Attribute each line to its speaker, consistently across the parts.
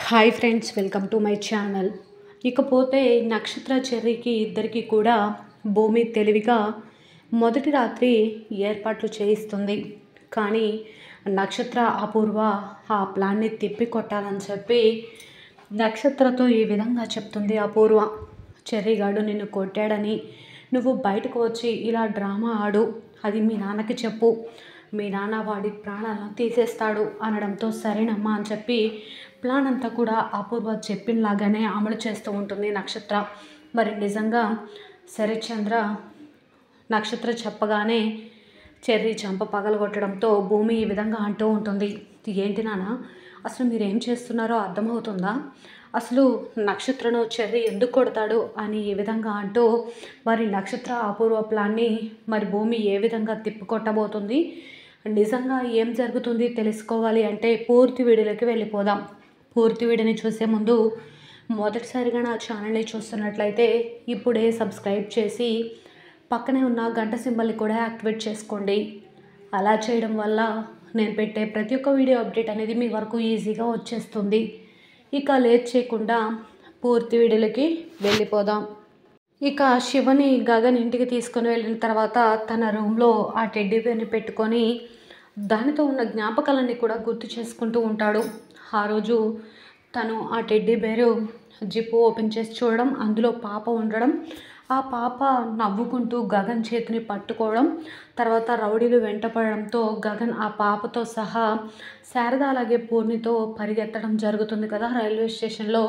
Speaker 1: Hi friends, welcome to my channel. ఇకపోతే నక్షత్ర చెర్రీకి ఇద్దరికి కూడా భూమి తెలివిగా మొదటి రాత్రి ఏర్పాట్లు చేయిస్తుంది. కానీ నక్షత్ర అపూర్వ ఆ ప్లాన్ని తిప్పి కొట్టాలని చెప్పి నక్షత్రతో ఈ విధంగా చెప్తుంది. అపూర్వ, చెర్రీగాడు నిన్ను కొట్టాడని నువ్వు బయటకు వచ్చి ఇలా డ్రామా ఆడు, అది మీ నాన్నకి చెప్పు, మీ నాన్న వాడి ప్రాణాలను తీసేస్తాడు అనడంతో సరేనమ్మా అని చెప్పి ప్లాన్ అంతా కూడా అపూర్వ చెప్పినలాగానే అమలు చేస్తూ ఉంటుంది నక్షత్ర. మరి నిజంగా శరత్చంద్ర నక్షత్ర చెప్పగానే చెర్రీ చంప పగలగొట్టడంతో భూమి ఈ విధంగా అంటూ ఉంటుంది, ఏంటి నాన్న అసలు మీరేం చేస్తున్నారో అర్థమవుతుందా? అసలు నక్షత్రను చెర్రీ ఎందుకు కొడతాడు అని ఈ విధంగా అంటూ మరి నక్షత్ర అపూర్వ ప్లాన్ని మరి భూమి ఏ విధంగా తిప్పికొట్టబోతుంది, నిజంగా ఏం జరుగుతుంది తెలుసుకోవాలి అంటే పూర్తి వీడియోలోకి వెళ్ళిపోదాం. పూర్తి వీడియోని చూసే ముందు మొదటిసారిగా నా ఛానల్ని చూస్తున్నట్లయితే ఇప్పుడే సబ్స్క్రైబ్ చేసి పక్కనే ఉన్న గంట సింబల్ని కూడా యాక్టివేట్ చేసుకోండి. అలా చేయడం వల్ల నేను పెట్టే ప్రతి ఒక్క వీడియో అప్డేట్ అనేది మీ వరకు ఈజీగా వచ్చేస్తుంది. ఇక లేట్ చేయకుండా పూర్తి వీడియోలోకి వెళ్ళిపోదాం. ఇక శివని గగన్ ఇంటికి తీసుకొని వెళ్ళిన తర్వాత తన రూమ్లో ఆ టెడ్డీ బేర్ని పెట్టుకొని దానితో ఉన్న జ్ఞాపకాలన్నీ కూడా గుర్తు చేసుకుంటూ ఉంటాడు. ఆ రోజు తను ఆ టెడ్డీ బేరు జిప్పు ఓపెన్ చేసి చూడడం, అందులో పాప ఉండడం, ఆ పాప నవ్వుకుంటూ గగన్ చేతిని పట్టుకోవడం, తర్వాత రౌడీలు వెంటపడడంతో గగన్ ఆ పాపతో సహా శారద అలాగే పూర్ణితో పరిగెత్తడం జరుగుతుంది కదా. రైల్వే స్టేషన్లో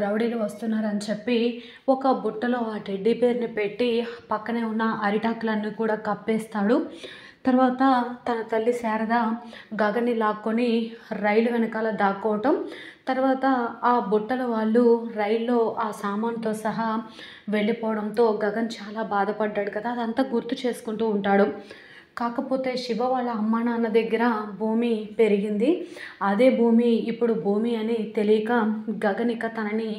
Speaker 1: రౌడీలు వస్తున్నారని చెప్పి ఒక బుట్టలో ఆ టెడ్డీ బేర్ని పెట్టి పక్కనే ఉన్న అరిటాకులన్నీ కూడా కప్పేస్తాడు. తర్వాత తన తల్లి శారద గగన్ని లాక్కొని రైలు వెనకాల దాక్కోవటం, తర్వాత ఆ బుట్టల వాళ్ళు రైల్లో ఆ సామాన్తో సహా వెళ్ళిపోవడంతో గగన్ చాలా బాధపడ్డాడు కదా. అదంతా గుర్తు చేసుకుంటూ ఉంటాడు. కాకపోతే శివ వాళ్ళ అమ్మా నాన్న దగ్గర భూమి పెరిగింది. అదే భూమి ఇప్పుడు భూమి అని తెలియక గగన్ ఇక తనని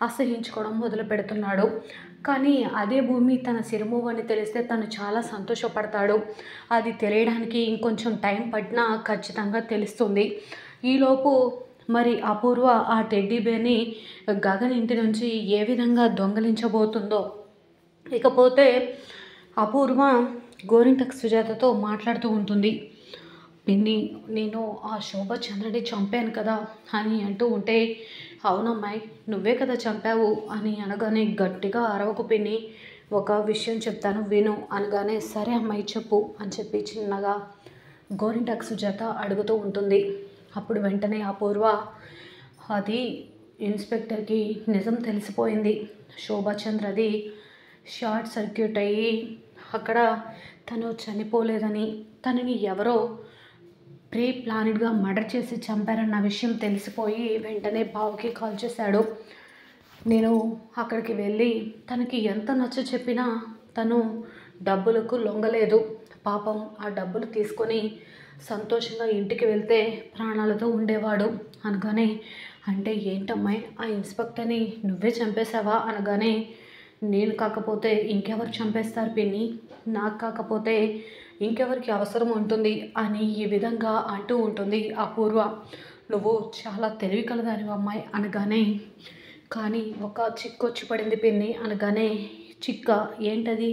Speaker 1: అసహించుకోవడం మొదలు పెడుతున్నాడు. కానీ అదే భూమి తన సిరుమవ్వ అని తెలిస్తే తను చాలా సంతోషపడతాడు. అది తెలియడానికి ఇంకొంచెం టైం పట్టినా ఖచ్చితంగా తెలుస్తుంది. ఈలోపు మరి అపూర్వ ఆ టెడ్డీ బేర్ని గగన్ ఇంటి నుంచి ఏ విధంగా దొంగలించబోతుందో. ఇకపోతే అపూర్వ గోరింటకు సుజాతతో మాట్లాడుతూ ఉంటుంది. పిన్ని, నేను ఆ శోభచంద్రని చంపాను కదా అని అంటూ ఉంటే, అవునమ్మాయి నువ్వే కదా చంపావు అని అనగానే, గట్టిగా అరవకు పిన్ని, ఒక విషయం చెప్తాను విను అనగానే, సరే అమ్మాయి చెప్పు అని చెప్పి చిన్నగా గోరింటకు సుజాత అడుగుతూ ఉంటుంది. అప్పుడు వెంటనే అపూర్వ, అది ఇన్స్పెక్టర్కి నిజం తెలిసిపోయింది. శోభచంద్రది షార్ట్ సర్క్యూట్ అయ్యి అక్కడ తను చనిపోలేదని, తనని ఎవరో ప్రీ ప్లానెడ్గా మర్డర్ చేసి చంపారన్న విషయం తెలిసిపోయి వెంటనే బావకి కాల్ చేశాడు. నేను అక్కడికి వెళ్ళి తనకి ఎంత నచ్చ చెప్పినా తను డబ్బులకు లొంగలేదు. పాపం ఆ డబ్బులు తీసుకొని సంతోషంగా ఇంటికి వెళ్తే ప్రాణాలతో ఉండేవాడు అనగానే, అంటే ఏంటమ్మాయి ఆ ఇన్స్పెక్టర్ని నువ్వే చంపేశావా అనగానే, నేను కాకపోతే ఇంకెవరు చంపేస్తారు పిన్ని, నాకు కాకపోతే ఇంకెవరికి అవసరం ఉంటుంది అని ఈ విధంగా అంటూ ఉంటుంది అపూర్వ. నువ్వు చాలా తెలివి కలదానివి అమ్మాయి అనగానే, కానీ ఒక చిక్కొచ్చి పడింది పిన్ని అనగానే, చిక్క ఏంటది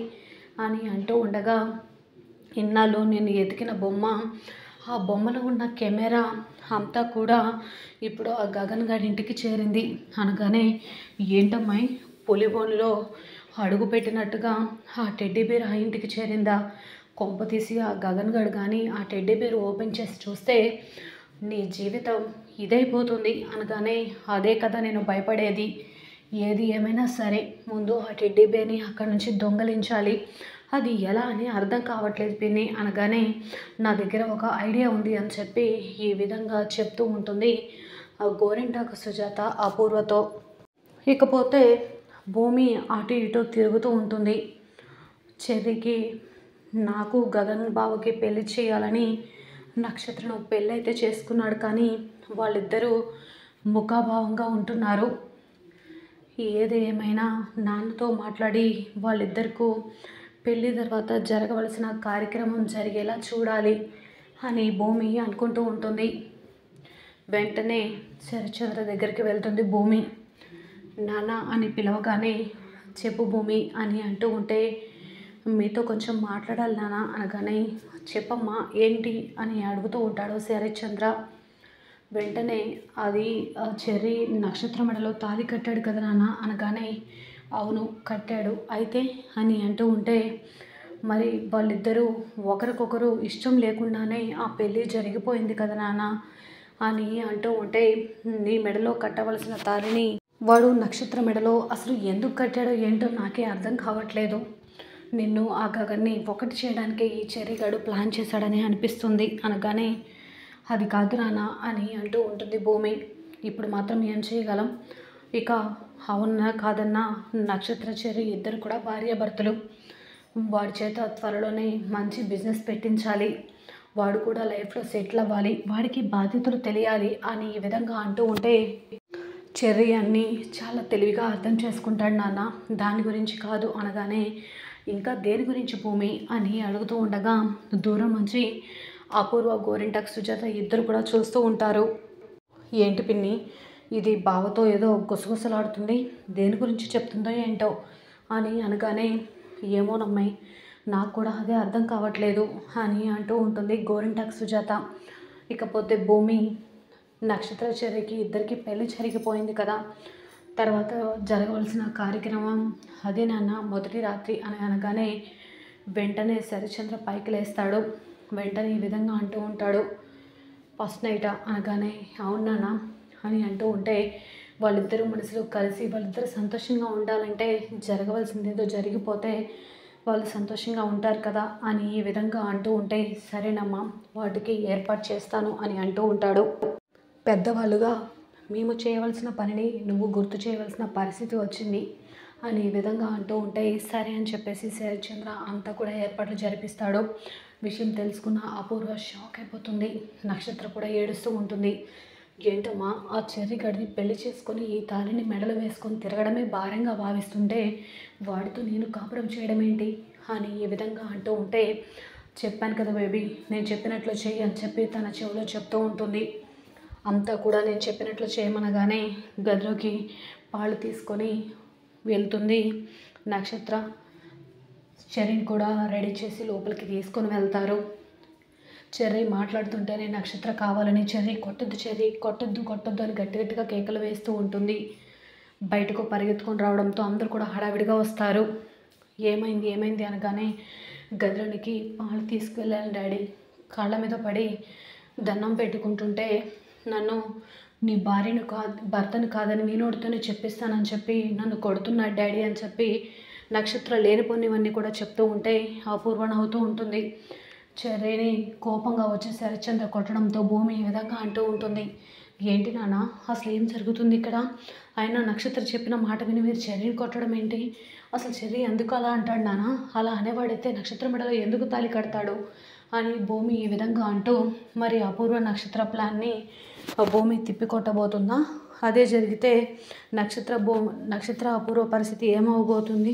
Speaker 1: అని అంటూ ఉండగా, ఇన్నాళ్ళు నేను ఎతికిన బొమ్మ, ఆ బొమ్మలో ఉన్న కెమెరా అంతా కూడా ఇప్పుడు ఆ గగన్ గారి ఇంటికి చేరింది అనగానే, ఏంటమ్మాయి పులిబోనులో అడుగు పెట్టినట్టుగా ఆ టెడ్డీ బేర్ ఆ ఇంటికి చేరిందా? కొంప తీసి ఆ గగన్ గడు కానీ ఆ టెడ్డీ బేర్ ఓపెన్ చేసి చూస్తే నీ జీవితం ఇదైపోతుంది అనగానే, అదే కదా నేను భయపడేది. ఏది ఏమైనా సరే ముందు ఆ టెడ్డీ బేర్ని అక్కడి నుంచి దొంగలించాలి, అది ఎలా అని అర్థం కావట్లేదు పిన్ని అనగానే, నా దగ్గర ఒక ఐడియా ఉంది అని చెప్పి ఈ విధంగా చెప్తూ ఉంటుంది ఆ గోరింటాకు సుజాత అపూర్వతో. ఇకపోతే భూమి అటు ఇటు తిరుగుతూ ఉంటుంది. చెర్రీకి నాకు గగన్ బావకి పెళ్లి చేయాలని నక్షత్రను పెళ్ళైతే చేసుకున్నాడు, కానీ వాళ్ళిద్దరూ ముఖాభావంగా ఉంటున్నారు. ఏది ఏమైనా నాన్నతో మాట్లాడి వాళ్ళిద్దరికూ పెళ్ళి తర్వాత జరగవలసిన కార్యక్రమం జరిగేలా చూడాలి అని భూమి అనుకుంటూ ఉంటుంది. వెంటనే శరత్చంద్ర దగ్గరికి వెళ్తుంది భూమి. నాన్న అని పిలవగానే చెప్పు భూమి అని అంటూ ఉంటే, మీతో కొంచెం మాట్లాడాలి నాన్న అనగానే, చెప్పమ్మా ఏంటి అని అడుగుతూ ఉంటాడు శరత్చంద్ర. వెంటనే అది చెర్రీ నక్షత్ర మెడలో తాళి కట్టాడు కదా నాన్న అనగానే, అవును కట్టాడు అయితే అని అంటూ ఉంటే, మరి వాళ్ళిద్దరూ ఒకరికొకరు ఇష్టం లేకుండానే ఆ పెళ్ళి జరిగిపోయింది కదా నాన్న అని అంటూ ఉంటే, నీ మెడలో కట్టవలసిన తాళిని వాడు నక్షత్ర మెడలో అసలు ఎందుకు కట్టాడో ఏంటో నాకే అర్థం కావట్లేదు. నిన్ను ఆ గగన్ని ఒకటి చేయడానికే ఈ చెర్రీగాడు ప్లాన్ చేశాడని అనిపిస్తుంది అనగానే, అది కాదు నాన్న అని అంటూ ఉంటుంది భూమి. ఇప్పుడు మాత్రం ఏం చేయగలం? ఇక అవునా కాదన్నా నక్షత్ర చెర్రీ ఇద్దరు కూడా భార్యాభర్తలు. వాడి చేత త్వరలోనే మంచి బిజినెస్ పెట్టించాలి, వాడు కూడా లైఫ్లో సెటిల్ అవ్వాలి, వాడికి బాధ్యతలు తెలియాలి అని ఈ విధంగా అంటూ ఉంటే, చెర్రీ అన్నీ చాలా తెలివిగా అర్థం చేసుకుంటాడు నాన్న, దాని గురించి కాదు అనగానే, ఇంకా దేని గురించి భూమి అని అడుగుతూ ఉండగా దూరం నుంచి అపూర్వ, గోరింటాకు సుజాత ఇద్దరు కూడా చూస్తూ ఉంటారు. ఏంటి పిన్ని ఇది బావతో ఏదో గుసగుసలాడుతుంది, దేని గురించి చెప్తుందో ఏంటో అని అనగానే, ఏమోనమ్మాయి నాకు కూడా అదే అర్థం కావట్లేదు అని అంటూ ఉంటుంది గోరింటాకు సుజాత. ఇకపోతే భూమి, నక్షత్ర చెర్రీకి ఇద్దరికి పెళ్ళి జరిగిపోయింది కదా, తర్వాత జరగవలసిన కార్యక్రమం అదే నాన్న మొదటి రాత్రి అని అనగానే, వెంటనే శరత్చంద్ర పైకి లేస్తాడు. వెంటనే ఈ విధంగా అంటూ ఉంటాడు, ఫస్ట్ నైటా అనగానే, అవును నాన్న అని అంటూ ఉంటే, వాళ్ళిద్దరూ మనసులో కలిసి వాళ్ళిద్దరూ సంతోషంగా ఉండాలంటే జరగవలసింది ఏదో జరిగిపోతే వాళ్ళు సంతోషంగా ఉంటారు కదా అని ఈ విధంగా అంటూ ఉంటే, సరేనమ్మా వాటికి ఏర్పాటు చేస్తాను అని అంటూ ఉంటాడు. పెద్దవాళ్ళుగా మేము చేయవలసిన పనిని నువ్వు గుర్తు చేయవలసిన పరిస్థితి వచ్చింది అని ఈ విధంగా అంటూ ఉంటే, సరే అని చెప్పేసి శరత్చంద్ర అంతా కూడా ఏర్పాట్లు జరిపిస్తాడు. విషయం తెలుసుకున్న అపూర్వ షాక్ అయిపోతుంది. నక్షత్ర కూడా ఏడుస్తూ ఉంటుంది. ఏంటమ్మా ఆ చెర్రీ గడిని పెళ్లి చేసుకొని ఈ తాళిని మెడలు వేసుకొని తిరగడమే భారంగా భావిస్తుంటే వాడితో నేను కాపురం చేయడం ఏంటి అని ఈ విధంగా అంటూ ఉంటే, చెప్పాను కదా బేబీ నేను చెప్పినట్లు చెయ్యి అని చెప్పి తన చెవిలో చెప్తూ ఉంటుంది. అంతా కూడా నేను చెప్పినట్లు చేయమనగానే గదిలోకి పాలు తీసుకొని వెళ్తుంది నక్షత్ర. చెర్రీని కూడా రెడీ చేసి లోపలికి తీసుకొని వెళ్తారు. చెర్రీ మాట్లాడుతుంటేనే నక్షత్ర కావాలని చెర్రీ కొట్టొద్దు కొట్టొద్దు అని గట్టి గట్టిగా కేకలు వేస్తూ ఉంటుంది. బయటకు పరిగెత్తుకొని రావడంతో అందరూ కూడా హడావిడిగా వస్తారు. ఏమైంది ఏమైంది అనగానే, గదిలోనికి పాలు తీసుకువెళ్ళాను డాడీ, కాళ్ళ మీద పడి దండం పెట్టుకుంటుంటే నన్ను నీ భర్తను కాదని నీ నోటితోనే చెప్పిస్తానని చెప్పి నన్ను కొడుతున్నాడు డాడీ అని చెప్పి నక్షత్ర లేనిపోనివన్నీ కూడా చెప్తూ ఉంటే అపూర్వ నవ్వుతూ ఉంటుంది. చెర్రీని కోపంగా వచ్చి శరత్చంద్ర కొట్టడంతో భూమి ఈ విధంగా అంటూ ఉంటుంది, ఏంటి నాన్న అసలు ఏం జరుగుతుంది ఇక్కడ? అయినా నక్షత్ర చెప్పిన మాట విని మీరు చెర్రీని కొట్టడం ఏంటి? అసలు చెర్రీ ఎందుకు అలా అంటాడు నాన్న? అలా అనేవాడైతే నక్షత్ర మెడలో ఎందుకు తాళి కడతాడు అని భూమి ఈ విధంగా అంటూ, మరి అపూర్వ నక్షత్ర ప్లాన్ని భూమి తిప్పికొట్టబోతుందా? అదే జరిగితే నక్షత్ర అపూర్వ పరిస్థితి ఏమవబోతుంది?